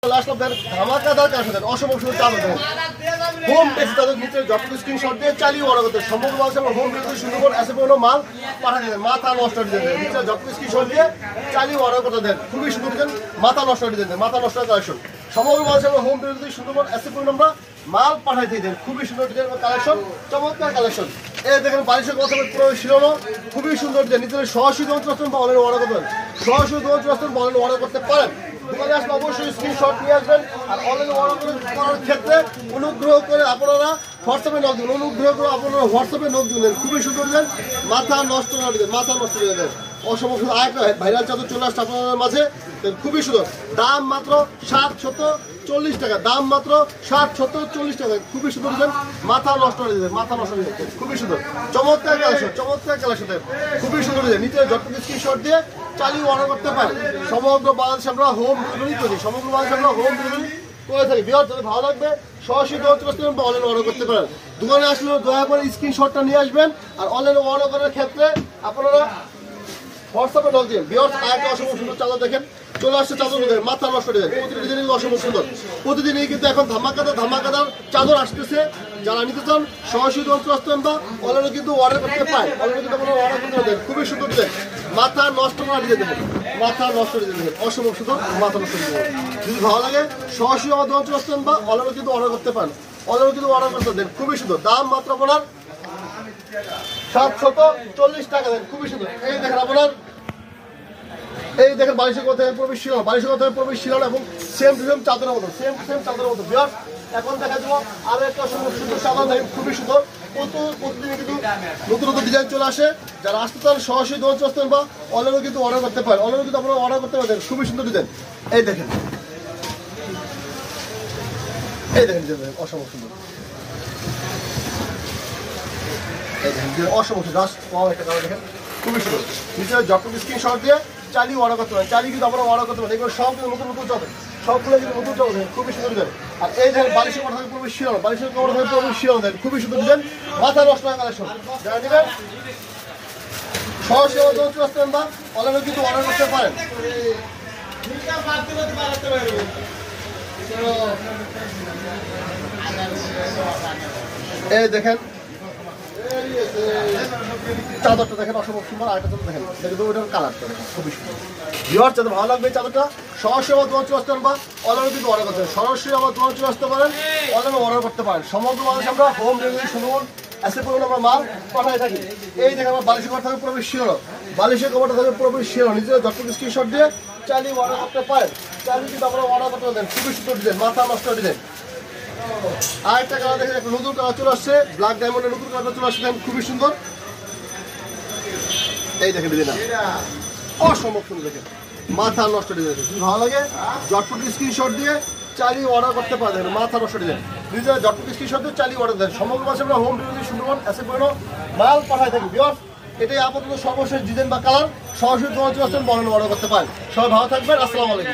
ধামাকাদার কাজ অসম্ভব সুন্দর চালু দেন হোম টেক্সট তাদের নিচে যত স্ক্রিনশট দিয়ে চালিয়ে অর্ডার করতে সমগ্র বাংলাদেশে আমরা হোম ডেলিভারি শুরু করে এসে কোনো মাল পাঠিয়ে দেন মাথা নষ্ট করে দেন নিচে যত স্ক্রিনশট দিয়ে চালিয়ে অর্ডার করতে দেন খুবই সুন্দর দেন মাথা নষ্ট করে দেন মাথা নষ্ট কালেকশন সমগ্র বাংলাদেশে আমরা হোম ডেলিভারি শুরু করে এসে কোনো আমরা মাল পাঠাই দিয়ে দেন খুবই সুন্দর ডিজাইন কালেকশন চমৎকার কালেকশন এই দেখেন বারিশের কথা পুরো শিরোনো খুবই সুন্দর ডিজাইন নিচে সরাসরি দোকান বা অনলাইনে অর্ডার করতে পারেন সরাসরি দোকান বা অনলাইনে অর্ডার করতে পারেন দোকানে আসলে অবশ্যই স্ক্রিনশট নিয়ে আসবেন আর অনলাইনে অর্ডার করার ক্ষেত্রে অনুগ্রহ করে আপনারা হোয়াটসঅ্যাপে নক দিন অনুগ্রহ করে আপনারা হোয়াটসঅ্যাপে নক দিবেন খুবই সুন্দর দেন মাথা নষ্ট করে দেন মাথা নষ্ট করে দেন অসম্ভব সুন্দর আরেকটা ভাইরাল চাদর চলে আসছে আপনাদের মাঝে খুবই সুন্দর দাম মাত্র 740 টাকা দাম মাত্র 740 টাকা খুবই সুন্দর দেন মাথা নষ্ট করে দেন মাথা নষ্ট করে দেন খুবই সুন্দর চমৎকার কালেকশন খুবই সুন্দর দেন নিচে যত স্ক্রিনশট দিয়ে চালিয়ে অর্ডার করতে পারেন সমগ্র বাংলাদেশে আমরা হোম ডেলিভারি করি সমগ্র বাংলাদেশে আমরা হোম ডেলিভারি করে থাকি বিহার যদি ভালো লাগবে সরাসরি দোকানে বা অনলাইনে অর্ডার করতে পারেন দোকানে আসলে দয়া করে স্ক্রিনশটটা নিয়ে আসবেন আর অনলাইনে অর্ডার করার ক্ষেত্রে আপনারা হোয়াটসঅ্যাপে নক দিন বিহার আরেকটা অসম্ভব সুন্দর চাদর দেখেন চলে আসছে চাদর মাথা নষ্ট করে দেন প্রতিটি দিনই অসম্ভব সুন্দর প্রতিদিনই কিন্তু এখন ধামাকাদার চাদর আসতেছে যারা নিতে চান সরাসরি দোকান বা অনলাইনে কিন্তু অর্ডার করতে পারেন অনলাইনে কিন্তু আপনারা অর্ডার করতে দেন খুবই সুন্দর দেন মাথা নষ্ট করে দিয়ে দেবেন মাথা নষ্ট করে দেবেন অসম্ভব সুন্দর মাথা নষ্ট করে দেবেন যদি ভালো লাগে সরাসরি আমার দোকান বা অনলাইনে কিন্তু অর্ডার করতে পারেন অনলাইনে কিন্তু অর্ডার করতে দেন খুবই সুন্দর দাম মাত্র আপনার 740 টাকা দেন খুবই সুন্দর এই দেখেন আপনার এই দেখেন বালিশের কথা প্রবেশ ছিল এবং সেম টু সেম চাদরের মতো সেম চাদরের মতো বিয়ার এখন দেখা যাবো আরো একটা সুন্দর চাদর দেখেন খুবই সুন্দর প্রতিদিন কিন্তু নতুন ডিজাইন চলে আসে যারা আসতে চান সরাসরি দোকান আসতেন বা অনলাইনে কিন্তু অর্ডার করতে পারেন অনলাইনে কিন্তু আপনারা অর্ডার করতে পারেন খুবই সুন্দর ডিজাইন এই দেখেন অসম্ভব সুন্দর এই দেখেন অসম্ভব জাস্ট একটা কালার দেখেন খুবই সুন্দর নিচে যত স্ক্রিনশট দিয়ে চালিয়ে অর্ডার করতে পারেন চালিয়ে কিন্তু আপনারা অর্ডার করতে পারেন এগুলো সব নতুন চাদর সবগুলো কিন্তু নতুন চাদর খুবই সুন্দর ডিজাইন আর এই দেখেন বালিশের কথা থাকে পুরো শিরোনো বালিশের কথা থাকে পুরো শিরোনো দেন খুবই সুন্দর ডিজাইন মাথা নষ্ট হয় কালেকশন যারা নেবেন সরাসরি দোকান আসতেন বা অনলাইনে কিন্তু অর্ডার করতে পারেন এই দেখেন চাদরটা দেখেন অসম্ভব সুন্দর আরেকটা চাদর দেখেন ওইটার কালারটা দেখেন খুবই সুন্দর ভিউয়ার চাদর ভালো লাগবে এই চাদরটা সরাসরি আমার দোকান চলে আসতে বা অনলাইনে কিন্তু অর্ডার করতে পারেন সরাসরি আমার দোকান চলে আসতে পারেন অনলাইনে অর্ডার করতে পারেন সমগ্র বাংলাদেশে আমরা হোম ডেলিভারি শুরু এসে পড়ুন আমরা মাল পাঠাই থাকি এই দেখেন আমার বালিশের কভার থাকে পুরোপুরি শিরোনো বালিশের কভারটা থাকে পুরোপুরি শিরোনো নিজের যত স্ক্রিনশট দিয়ে চালিয়ে অর্ডার করতে পারেন চালিয়ে কিন্তু আপনারা অর্ডার করতে পারেন খুবই সুন্দর ডিজাইন মাথা নষ্ট ডিজাইন আরেকটা কালার দেখেন একটা নতুন কালার চলে আসছে ব্ল্যাক ডায়মন্ডের নতুন কালার চলে আসছে খুবই সুন্দর এই দেখেন ডিজাইন অসম্ভব সুন্দর দেখেন মাথা নষ্ট ডিজাইন যদি ভালো লাগে ঝটপট স্ক্রিনশট দিয়ে চালিয়ে অর্ডার করতে পারেন মাথা নষ্ট ডিজাইন নিজের ঝটপট স্ক্রিনশট দিয়ে চালিয়ে অর্ডার দেন সমগ্র মাসে আমরা হোম ডেলিভারি সুন্দরবন এসে পড়ো মাল পাঠাই থাকি বিকজ এটাই আপাতত সর্বশেষ ডিজাইন বা কালার সরাসরি দোকান চলে আসছেন অর্ডার করতে পারেন সবাই ভালো থাকবেন আসসালামু আলাইকুম।